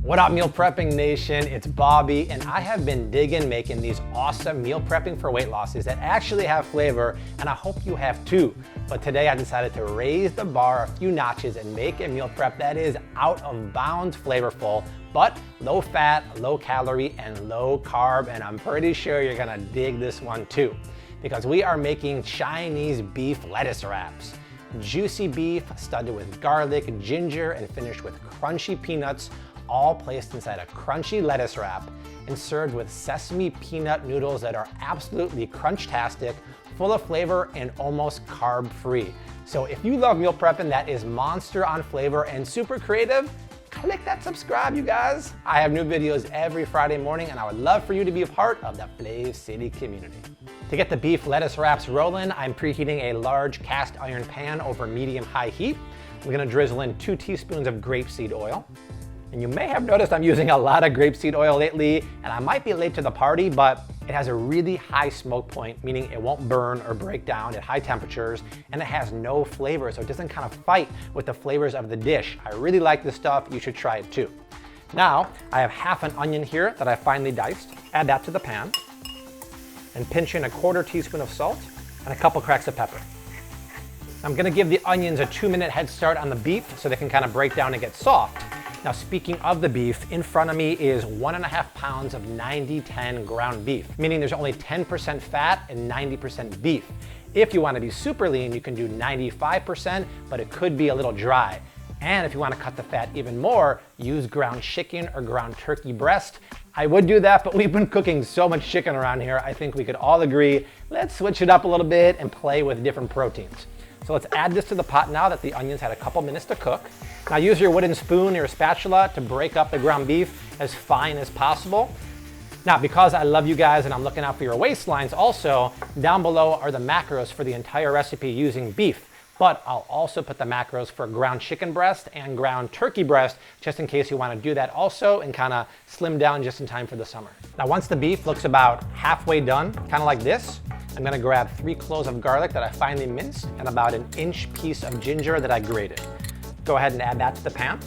What up, meal prepping nation? It's Bobby, and I have been digging making these awesome meal prepping for weight losses that actually have flavor, and I hope you have too. But today I decided to raise the bar a few notches and make a meal prep that is out of bounds flavorful, but low fat, low calorie, and low carb, and I'm pretty sure you're gonna dig this one too, because we are making Chinese beef lettuce wraps. Juicy beef studded with garlic, ginger, and finished with crunchy peanuts, all placed inside a crunchy lettuce wrap and served with sesame peanut noodles that are absolutely crunchtastic, full of flavor, and almost carb-free. So if you love meal prepping that is monster on flavor and super creative, click that subscribe, you guys. I have new videos every Friday morning, and I would love for you to be a part of the Flav City community. To get the beef lettuce wraps rolling, I'm preheating a large cast iron pan over medium-high heat. I'm gonna drizzle in 2 teaspoons of grapeseed oil. And you may have noticed I'm using a lot of grapeseed oil lately, and I might be late to the party, but it has a really high smoke point, meaning it won't burn or break down at high temperatures, and it has no flavor, so it doesn't kind of fight with the flavors of the dish. I really like this stuff. You should try it too. Now, I have half an onion here that I finely diced. Add that to the pan, and pinch in a 1/4 teaspoon of salt and a couple cracks of pepper. I'm gonna give the onions a 2-minute head start on the beef so they can kind of break down and get soft. Now, speaking of the beef, in front of me is 1.5 pounds of 90-10 ground beef, meaning there's only 10% fat and 90% beef. If you want to be super lean, you can do 95%, but it could be a little dry. And if you want to cut the fat even more, use ground chicken or ground turkey breast. I would do that, but we've been cooking so much chicken around here, I think we could all agree, let's switch it up a little bit and play with different proteins. So let's add this to the pot now that the onions had a couple minutes to cook. Now use your wooden spoon or your spatula to break up the ground beef as fine as possible. Now, because I love you guys and I'm looking out for your waistlines also, down below are the macros for the entire recipe using beef. But I'll also put the macros for ground chicken breast and ground turkey breast, just in case you want to do that also and kind of slim down just in time for the summer. Now, once the beef looks about halfway done, kind of like this, I'm gonna grab 3 cloves of garlic that I finely minced and about an inch piece of ginger that I grated. Go ahead and add that to the pan.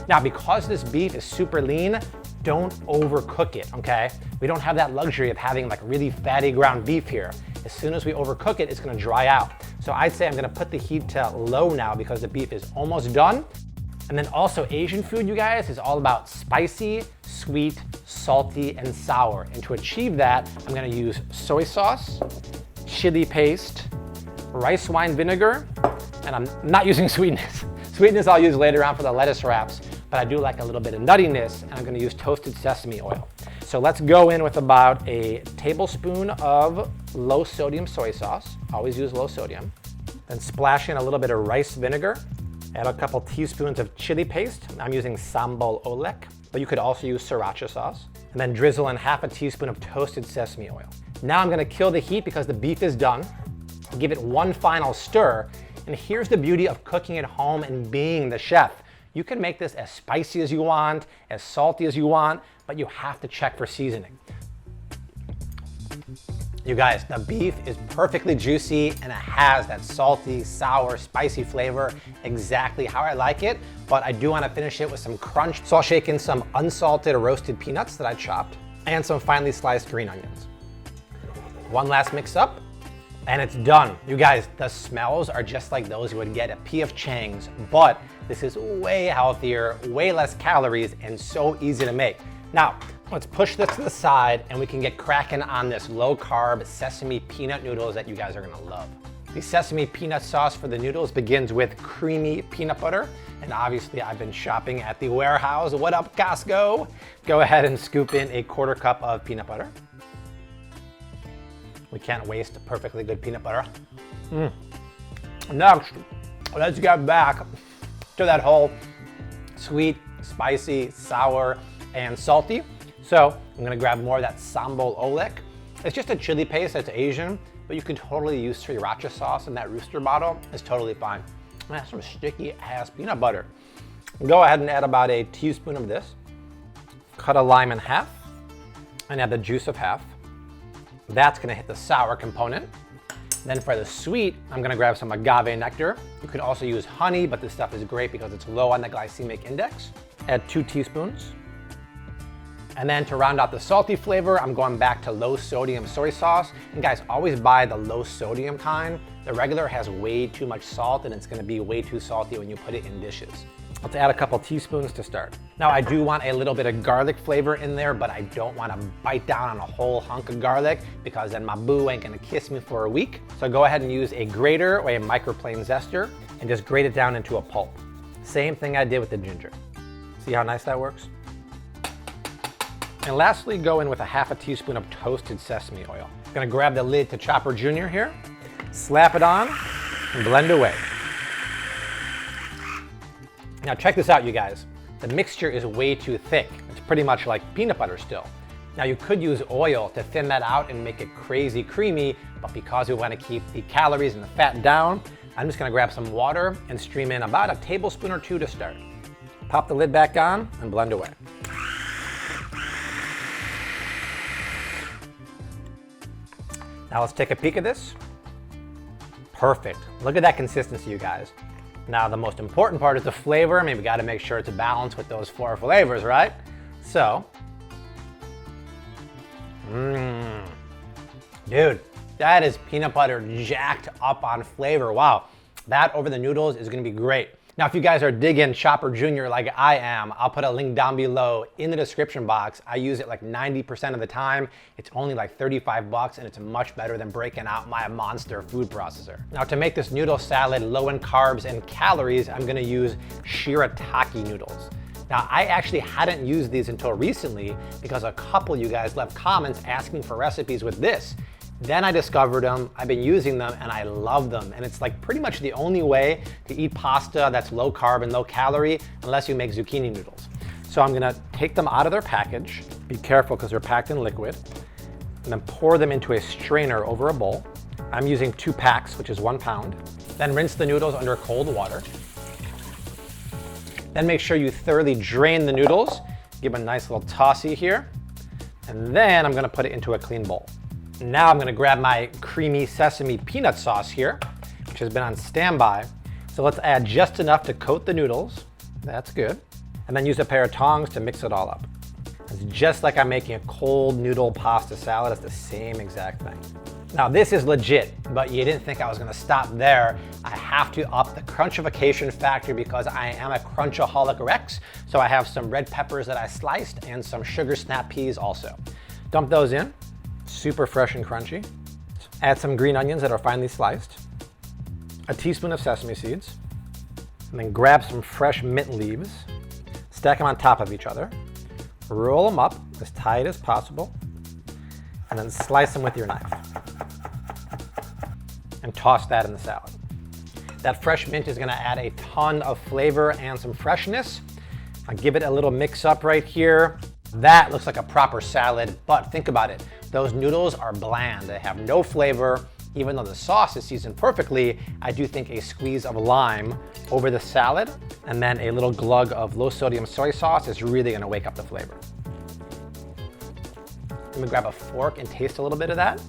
Now, because this beef is super lean, don't overcook it, okay? We don't have that luxury of having like really fatty ground beef here. As soon as we overcook it, it's gonna dry out. So I'd say I'm gonna put the heat to low now because the beef is almost done. And then also Asian food, you guys, is all about spicy, sweet, salty, and sour. And to achieve that, I'm gonna use soy sauce, chili paste, rice wine vinegar, and I'm not using sweetness. Sweetness I'll use later on for the lettuce wraps, but I do like a little bit of nuttiness, and I'm gonna use toasted sesame oil. So let's go in with about a tablespoon of low sodium soy sauce. Always use low sodium. Then splash in a little bit of rice vinegar. Add a couple teaspoons of chili paste. I'm using sambal olek, but you could also use sriracha sauce. And then drizzle in half a teaspoon of toasted sesame oil. Now I'm gonna kill the heat because the beef is done. Give it one final stir. And here's the beauty of cooking at home and being the chef. You can make this as spicy as you want, as salty as you want, but you have to check for seasoning. You guys, the beef is perfectly juicy and it has that salty, sour, spicy flavor, exactly how I like it, but I do want to finish it with some crunch. So I'll shake in some unsalted roasted peanuts that I chopped and some finely sliced green onions. One last mix up and it's done. You guys, the smells are just like those you would get at P.F. Chang's, but this is way healthier, way less calories, and so easy to make. Now, let's push this to the side and we can get cracking on this low-carb sesame peanut noodles that you guys are gonna love. The sesame peanut sauce for the noodles begins with creamy peanut butter, and obviously I've been shopping at the warehouse. What up, Costco? Go ahead and scoop in a 1/4 cup of peanut butter. We can't waste perfectly good peanut butter. Next, let's get back to that whole sweet, spicy, sour, and salty. So I'm gonna grab more of that sambal olek. It's just a chili paste that's Asian, but you can totally use sriracha sauce in that rooster bottle. It's totally fine. That's some sticky ass peanut butter. Go ahead and add about a teaspoon of this. Cut a lime in half and add the juice of half. That's gonna hit the sour component. Then for the sweet, I'm gonna grab some agave nectar. You could also use honey, but this stuff is great because it's low on the glycemic index. Add 2 teaspoons. And then to round out the salty flavor, I'm going back to low sodium soy sauce. And guys, always buy the low sodium kind. The regular has way too much salt and it's gonna be way too salty when you put it in dishes. Let's add a couple teaspoons to start. Now I do want a little bit of garlic flavor in there, but I don't want to bite down on a whole hunk of garlic because then my boo ain't gonna kiss me for a week. So go ahead and use a grater or a microplane zester and just grate it down into a pulp. Same thing I did with the ginger. See how nice that works? And lastly, go in with a half a teaspoon of toasted sesame oil. I'm gonna grab the lid to Chopper Jr. here, slap it on, and blend away. Now check this out, you guys. The mixture is way too thick. It's pretty much like peanut butter still. Now you could use oil to thin that out and make it crazy creamy, but because we want to keep the calories and the fat down, I'm just gonna grab some water and stream in about a tablespoon or two to start. Pop the lid back on and blend away. Now let's take a peek at this. Perfect. Look at that consistency, you guys. Now the most important part is the flavor. I mean, we gotta make sure it's balanced with those 4 flavors, right? So, dude, that is peanut butter jacked up on flavor. Wow, that over the noodles is gonna be great. Now, if you guys are digging Chopper Jr. like I am, I'll put a link down below in the description box. I use it like 90% of the time. It's only like 35 bucks and it's much better than breaking out my monster food processor. Now, to make this noodle salad low in carbs and calories, I'm gonna use Shirataki noodles. Now, I actually hadn't used these until recently because a couple of you guys left comments asking for recipes with this. Then I discovered them, I've been using them, and I love them. And it's like pretty much the only way to eat pasta that's low carb and low calorie unless you make zucchini noodles. So I'm gonna take them out of their package. Be careful because they're packed in liquid. And then pour them into a strainer over a bowl. I'm using 2 packs, which is 1 pound. Then rinse the noodles under cold water. Then make sure you thoroughly drain the noodles. Give them a nice little tossy here. And then I'm gonna put it into a clean bowl. Now I'm gonna grab my creamy sesame peanut sauce here, which has been on standby. So let's add just enough to coat the noodles. That's good. And then use a pair of tongs to mix it all up. It's just like I'm making a cold noodle pasta salad. It's the same exact thing. Now this is legit, but you didn't think I was gonna stop there. I have to up the crunchification factor because I am a crunchaholic Rex. So I have some red peppers that I sliced and some sugar snap peas also. Dump those in. Super fresh and crunchy. Add some green onions that are finely sliced, a teaspoon of sesame seeds, and then grab some fresh mint leaves, stack them on top of each other, roll them up as tight as possible, and then slice them with your knife. And toss that in the salad. That fresh mint is gonna add a ton of flavor and some freshness. I'll give it a little mix up right here. That looks like a proper salad, but think about it. Those noodles are bland. They have no flavor. Even though the sauce is seasoned perfectly, I do think a squeeze of lime over the salad and then a little glug of low sodium soy sauce is really gonna wake up the flavor. Let me grab a fork and taste a little bit of that.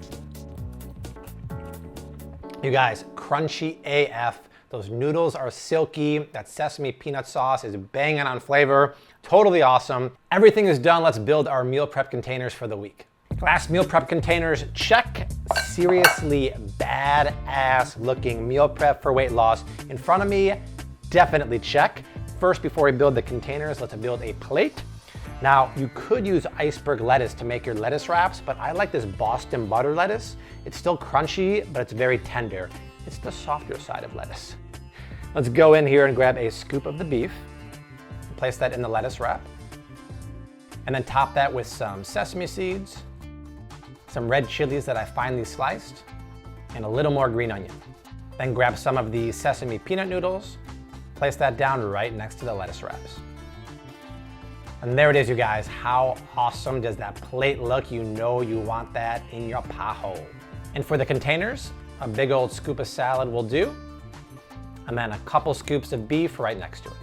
You guys, crunchy AF. Those noodles are silky. That sesame peanut sauce is banging on flavor. Totally awesome. Everything is done. Let's build our meal prep containers for the week. Glass meal prep containers, check. Seriously badass looking meal prep for weight loss. In front of me, definitely check. First, before we build the containers, let's build a plate. Now, you could use iceberg lettuce to make your lettuce wraps, but I like this Boston butter lettuce. It's still crunchy, but it's very tender. It's the softer side of lettuce. Let's go in here and grab a scoop of the beef. Place that in the lettuce wrap. And then top that with some sesame seeds, some red chilies that I finely sliced, and a little more green onion. Then grab some of the sesame peanut noodles, place that down right next to the lettuce wraps. And there it is, you guys. How awesome does that plate look? You know you want that in your paho. And for the containers, a big old scoop of salad will do, and then a couple scoops of beef right next to it.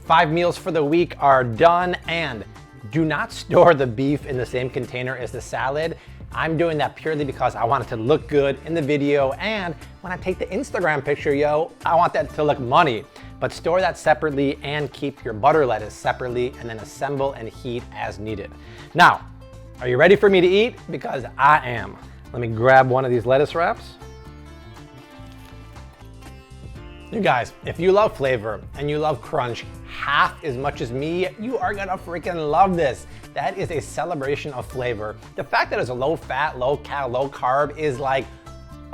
5 meals for the week are done, and do not store the beef in the same container as the salad. I'm doing that purely because I want it to look good in the video, and when I take the Instagram picture, yo, I want that to look money. But store that separately and keep your butter lettuce separately, and then assemble and heat as needed. Now, are you ready for me to eat? Because I am. Let me grab one of these lettuce wraps. You guys, if you love flavor and you love crunch half as much as me, you are gonna freaking love this. That is a celebration of flavor. The fact that it's a low fat, low cal, low carb is like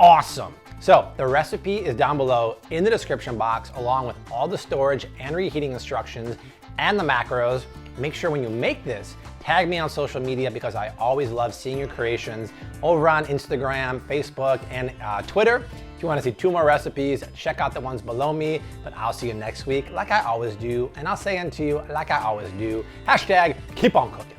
awesome. So the recipe is down below in the description box, along with all the storage and reheating instructions and the macros. Make sure when you make this, tag me on social media, because I always love seeing your creations over on Instagram, Facebook, and Twitter. If you want to see 2 more recipes, check out the ones below me, but I'll see you next week like I always do, and I'll say unto you like I always do, #keep on cooking.